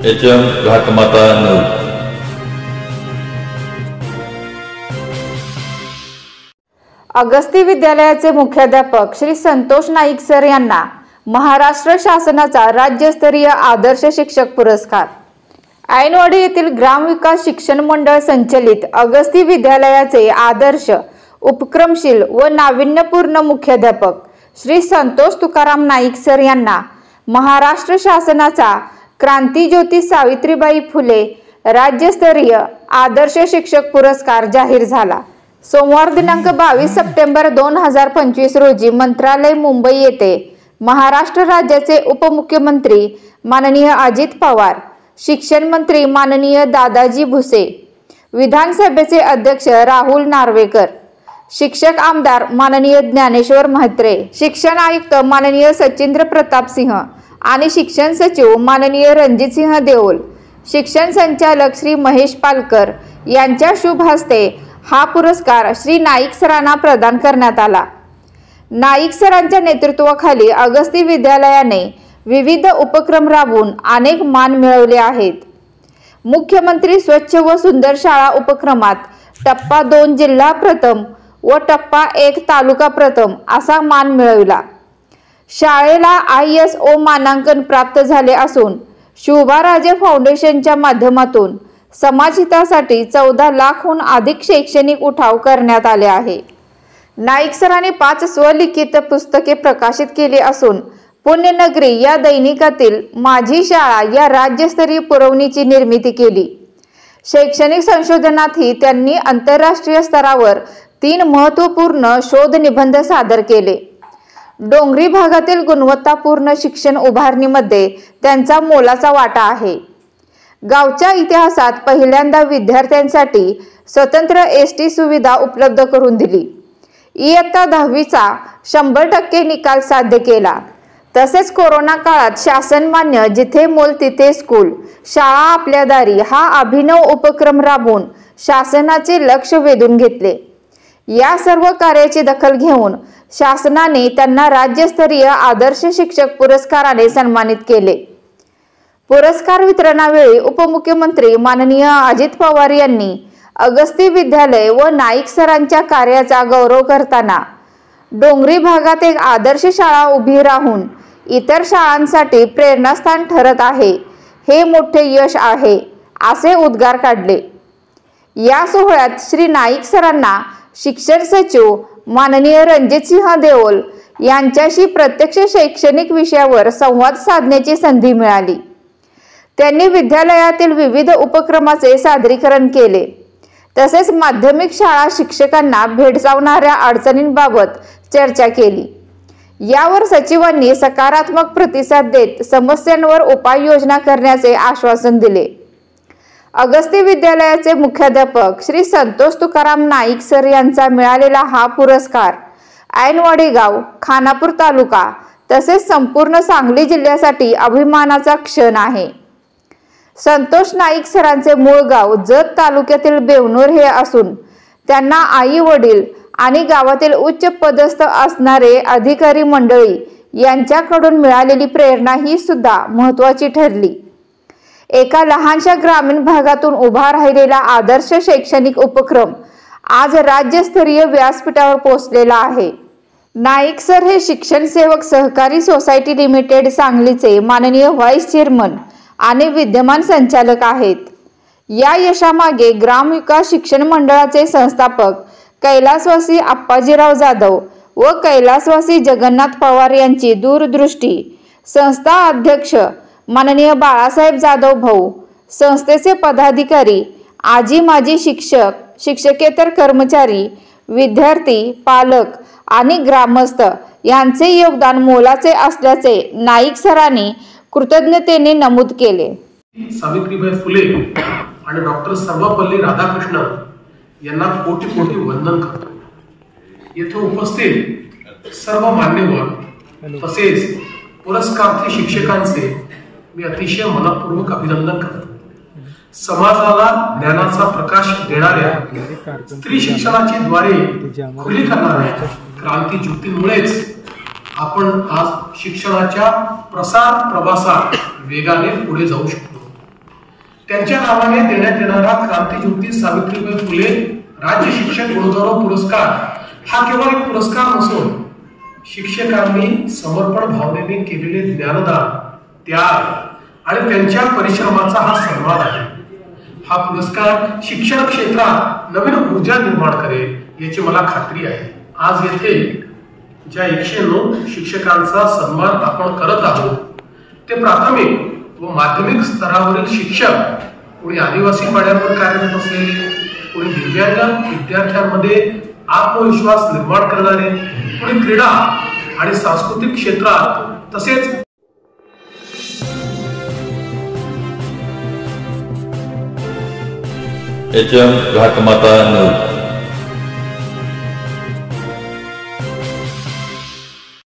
HM घाटमाता news. Agasti विद्यालयाचे मुख्याध्यापक Shri Santosh Naik sir यांना महाराष्ट्र शासनाचा राज्यस्तरीय आदर्श शिक्षक पुरस्कार। ऐनवाडी येथील ग्रामविकास शिक्षण मंडळ संचलित अगस्ती विद्यालयाचे आदर्श, उपक्रमशील व नाविन्यपूर्ण मुख्याध्यापक श्री संतोष तुकाराम नाईक सर यांना महाराष्ट्र शासनाचा क्रांतिज्योती सावित्रीबाई फुले राज्यस्तरीय आदर्श शिक्षक पुरस्कार जाहीर झाला। सोमवार दिनांक 22 सप्टेंबर 2025 रोजी मंत्रालय मुंबई येथे महाराष्ट्र राज्याचे उपमुख्यमंत्री माननीय अजित पवार, शिक्षण मंत्री माननीय दादाजी भुसे, विधानसभेचे अध्यक्ष राहुल नार्वेकर, शिक्षक आमदार माननीय ज्ञानेश्वर म्हात्रे, शिक्षण आयुक्त माननीय सचिंद्र प्रताप सिंह आणि शिक्षण सचिव माननीय रणजित सिंह देओल, शिक्षण संचालक श्री महेश पालकर यांच्या शुभ हस्ते हा पुरस्कार श्री नाईक सरांना प्रदान करण्यात आला। नाईक सरांच्या नेतृत्वाखाली अगस्ती विद्यालयाने विविध उपक्रम राबवून अनेक मान मिळवले आहेत। मुख्यमंत्री स्वच्छ व सुंदर शाळा उपक्रमात टप्पा 2 जिल्हा प्रथम व टप्पा 1 तालुका प्रथम असा मान मिळविला। शाळेला ISO मानांकन प्राप्त झाले असून शोभाराजे फाउंडेशनच्या माध्यमातून समाजहितासाठी 14 लाखहून अधिक शैक्षणिक उठाव करण्यात आले आहे। नाईक सरांनी 5 स्वलिखित पुस्तके प्रकाशित केली असून पुण्यनगरी या दैनिकातील माझी शाळा या राज्यस्तरीय पुरवणीची निर्मिती केली। शैक्षणिक संशोधनातही त्यांनी आंतरराष्ट्रीय स्तरावर 3 महत्त्वपूर्ण शोध निबंध सादर केले। डोंगरी भागातील गुणवत्तापूर्ण शिक्षण उभारणीमध्ये त्यांचा मोलाचा वाटा आहे। गावच्या इतिहासात पहिल्यांदा विद्यार्थ्यांसाठी स्वतंत्र ST सुविधा उपलब्ध करून दिली। इयत्ता 10वीचा 100% निकाल साध्य केला। तसेच कोरोना काळात शासनमान्य जिथे मोल तिथे स्कूल, शाळा आपल्या दारी हा अभिनव उपक्रम राबवून शासनाचे लक्ष वेधून घेतले। या सर्व कार्याची दखल घेऊन शासनाने त्यांना राज्यस्तरीय आदर्श शिक्षक पुरस्काराने सन्मानित केले। पुरस्कार वितरणावेळी उपमुख्यमंत्री माननीय अजित पवार यांनी अगस्ती विद्यालय व नाईक सरांच्या कार्याचा गौरव करताना डोंगरी भागात एक आदर्श शाळा उभी राहून इतर शाळांसाठी प्रेरणास्थान ठरत आहे, हे मोठे यश आहे असे उद्गार काढले। या सोहळ्यात श्री नाईक सरांना शिक्षण सचिव माननीय रणजित सिंह देओल यांच्याशी प्रत्यक्ष शैक्षणिक विषयावर संवाद साधण्याची संधी मिळाली। त्यांनी विद्यालयातील विविध उपक्रमाचे सादरीकरण केले। तसेच माध्यमिक शाळा शिक्षकांना भेडसावणाऱ्या अडचणींबाबत चर्चा केली। यावर सचिवांनी सकारात्मक प्रतिसाद देत समस्यांवर उपाययोजना करण्याचे आश्वासन दिले। अगस्ती विद्यालयाचे मुख्याध्यापक श्री संतोष तुकाराम नाईक सर यांचा मिळालेला हा पुरस्कार ऐनवाडी गाव, खानापूर तालुका तसेच संपूर्ण सांगली जिल्ह्यासाठी अभिमानाचा क्षण आहे। संतोष नाईक सरांचे मूळ गाव जत तालुक्यातील बेवनूर हे असून त्यांना आई वडील आणि गावातील उच्च पदस्थ असणारे अधिकारी मंडळी यांच्याकडून मिळालेली प्रेरणा ही सुद्धा महत्त्वाची ठरली। एका लहानशा ग्रामीण भागातून उभा राहिलेला आदर्श शैक्षणिक उपक्रम आज राज्यस्तरीय व्यासपीठावर पोहोचलेला आहे। नाईक सर हे शिक्षण सेवक सहकारी सोसायटी लिमिटेड सांगलीचे माननीय व्हाईस चेअरमन आणि विद्यमान संचालक आहेत। या यशामागे ग्रामविकास शिक्षण मंडळाचे संस्थापक कैलासवासी आप्पाजीराव जाधव व कैलासवासी जगन्नाथ पवार यांची दूरदृष्टी, संस्था अध्यक्ष माननीय बाळासाहेब जाधव भाऊ, संस्थेचे पदाधिकारी, आजी माजी शिक्षक, शिक्षकेतर कर्मचारी, विद्यार्थी, पालक आणि ग्रामस्थ यांचे योगदान मोलाचे असल्याचे नाईक सरांनी कृतज्ञतेने नमूद केले। सावित्रीबाई फुले आणि डॉक्टर सर्वपल्ली राधाकृष्ण यांना कोटी कोटी वंदन करतो। येथे उपस्थित सर्व मान्यवर तसेच पुरस्कारार्थी शिक्षकांचे मी अतिशय मनपूर्वक अभिनंदन करतो। समाजाला ज्ञानाचा प्रकाश देणाऱ्या स्त्री शिक्षणाची द्वारे खुली करणाऱ्या क्रांती ज्योतींमुळेच आपण आज शिक्षणाच्या प्रसार प्रवासात वेगाने पुढे जाऊ शकतो। त्यांच्या नावाने देण्यात येणारा क्रांतीज्योती सावित्रीबाई फुले राज्य शिक्षक गुणगौरव पुरस्कार हा केवळ एक पुरस्कार नसून शिक्षकांनी समर्पण भावनेने केलेले ज्ञानदान, त्याग आणि त्यांच्या परिश्रमाचा हा सन्मान आहे. हा पुरस्कार शिक्षण क्षेत्रात नवीन ऊर्जा निर्माण करेल याची मला खात्री आहे. आज येथे ज्या 109 शिक्षकांचा सन्मान आपण करत आहोत ते प्राथमिक व माध्यमिक स्तरावरील शिक्षक, कोणी आदिवासी पाड्यावर कार्यरत असलेले, कोणी दिव्यांग विद्यार्थ्यांमध्ये आत्मविश्वास निर्माण करणारे, कोणी क्रीडा आणि सांस्कृतिक क्षेत्रात, तसेच HM घाटमाता न्यूज.